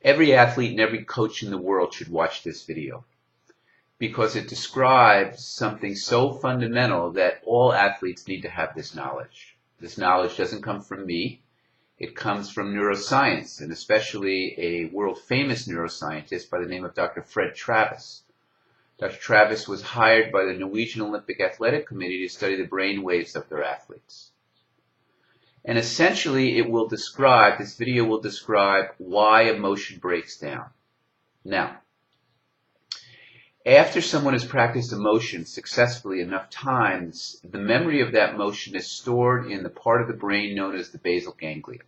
Every athlete and every coach in the world should watch this video because it describes something so fundamental that all athletes need to have this knowledge. This knowledge doesn't come from me. It comes from neuroscience, and especially a world-famous neuroscientist by the name of Dr. Fred Travis. Dr. Travis was hired by the Norwegian Olympic Athletic Committee to study the brain waves of their athletes. And essentially, this video will describe why emotion breaks down. Now, after someone has practiced emotion successfully enough times, the memory of that motion is stored in the part of the brain known as the basal ganglia.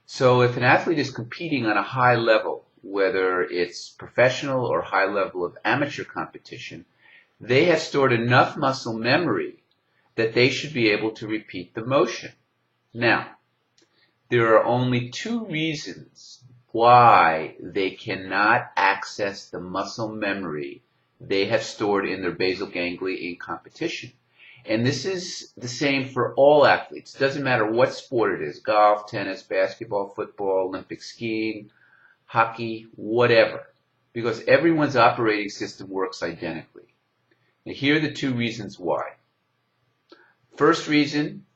So if an athlete is competing on a high level, whether it's professional or high level of amateur competition, they have stored enough muscle memory that they should be able to repeat the motion. Now, there are only two reasons why they cannot access the muscle memory they have stored in their basal ganglia in competition. And this is the same for all athletes. Doesn't matter what sport it is, golf, tennis, basketball, football, Olympic skiing, hockey, whatever, because everyone's operating system works identically. Now, here are the two reasons why. First reason,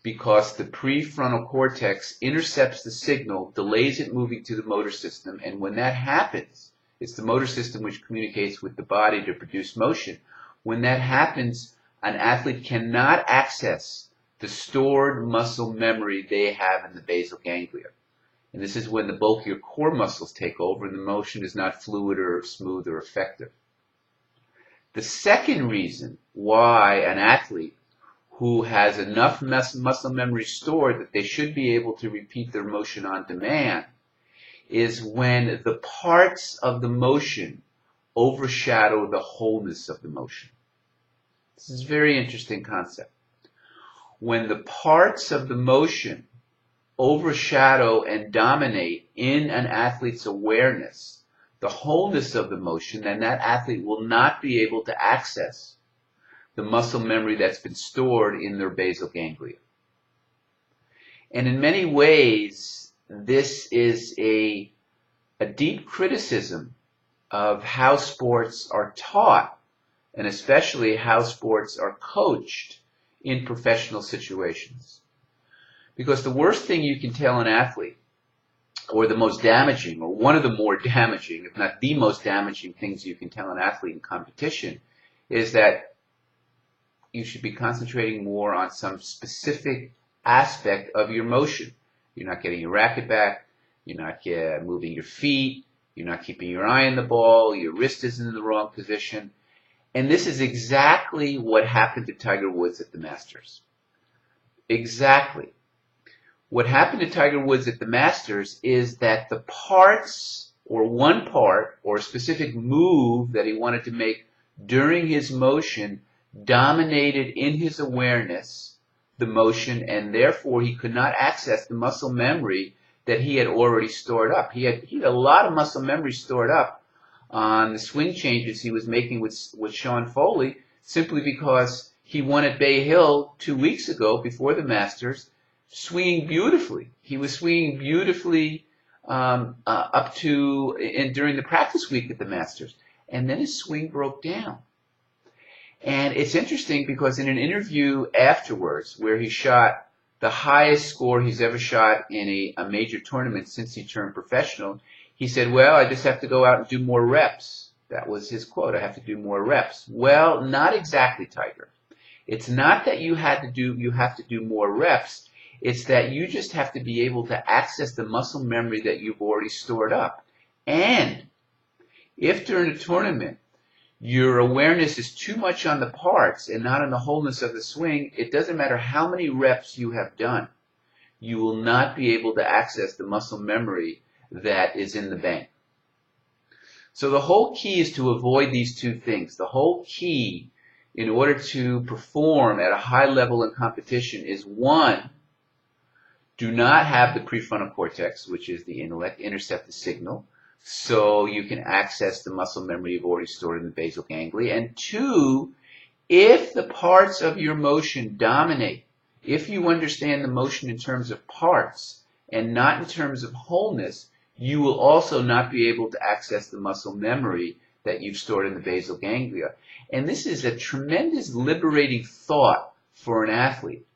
because the prefrontal cortex intercepts the signal, delays it moving to the motor system, and when that happens, it's the motor system which communicates with the body to produce motion. When that happens, an athlete cannot access the stored muscle memory they have in the basal ganglia. And this is when the bulkier core muscles take over and the motion is not fluid or smooth or effective. The second reason why an athlete who has enough muscle memory stored that they should be able to repeat their motion on demand is when the parts of the motion overshadow the wholeness of the motion. This is a very interesting concept. When the parts of the motion overshadow and dominate in an athlete's awareness the wholeness of the motion, then that athlete will not be able to access the muscle memory that's been stored in their basal ganglia. And in many ways, this is a deep criticism of how sports are taught, and especially how sports are coached in professional situations. Because the worst thing you can tell an athlete, or the most damaging, or one of the more damaging, if not the most damaging things you can tell an athlete in competition, is that you should be concentrating more on some specific aspect of your motion. You're not getting your racket back, you're not moving your feet, you're not keeping your eye on the ball, your wrist isn't in the wrong position. And this is exactly what happened to Tiger Woods at the Masters. Exactly. What happened to Tiger Woods at the Masters is that the parts, or one part, or a specific move that he wanted to make during his motion dominated in his awareness the motion, and therefore he could not access the muscle memory that he had already stored up. He had a lot of muscle memory stored up on the swing changes he was making with Sean Foley, simply because he won at Bay Hill 2 weeks ago before the Masters, swinging beautifully. He was swinging beautifully up to and during the practice week at the Masters, and then his swing broke down. And it's interesting because in an interview afterwards, where he shot the highest score he's ever shot in a major tournament since he turned professional, he said, "Well, I just have to go out and do more reps." That was his quote, "I have to do more reps." Well, not exactly, Tiger. It's not that you have to do more reps. It's that you just have to be able to access the muscle memory that you've already stored up. And if during a tournament your awareness is too much on the parts and not on the wholeness of the swing, it doesn't matter how many reps you have done, you will not be able to access the muscle memory that is in the bank. So the whole key is to avoid these two things. The whole key in order to perform at a high level in competition is, one, do not have the prefrontal cortex, which is the intellect, intercept the signal, so you can access the muscle memory you've already stored in the basal ganglia. And two, if the parts of your motion dominate, if you understand the motion in terms of parts and not in terms of wholeness, you will also not be able to access the muscle memory that you've stored in the basal ganglia. And this is a tremendous liberating thought for an athlete,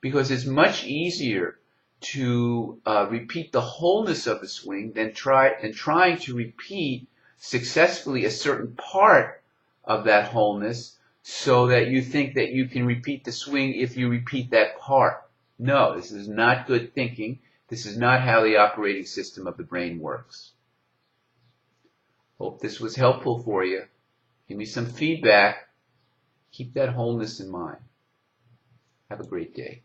because it's much easier to repeat the wholeness of a swing than trying to repeat successfully a certain part of that wholeness, so that you think that you can repeat the swing if you repeat that part. No, this is not good thinking. This is not how the operating system of the brain works. Hope this was helpful for you. Give me some feedback. Keep that wholeness in mind. Have a great day.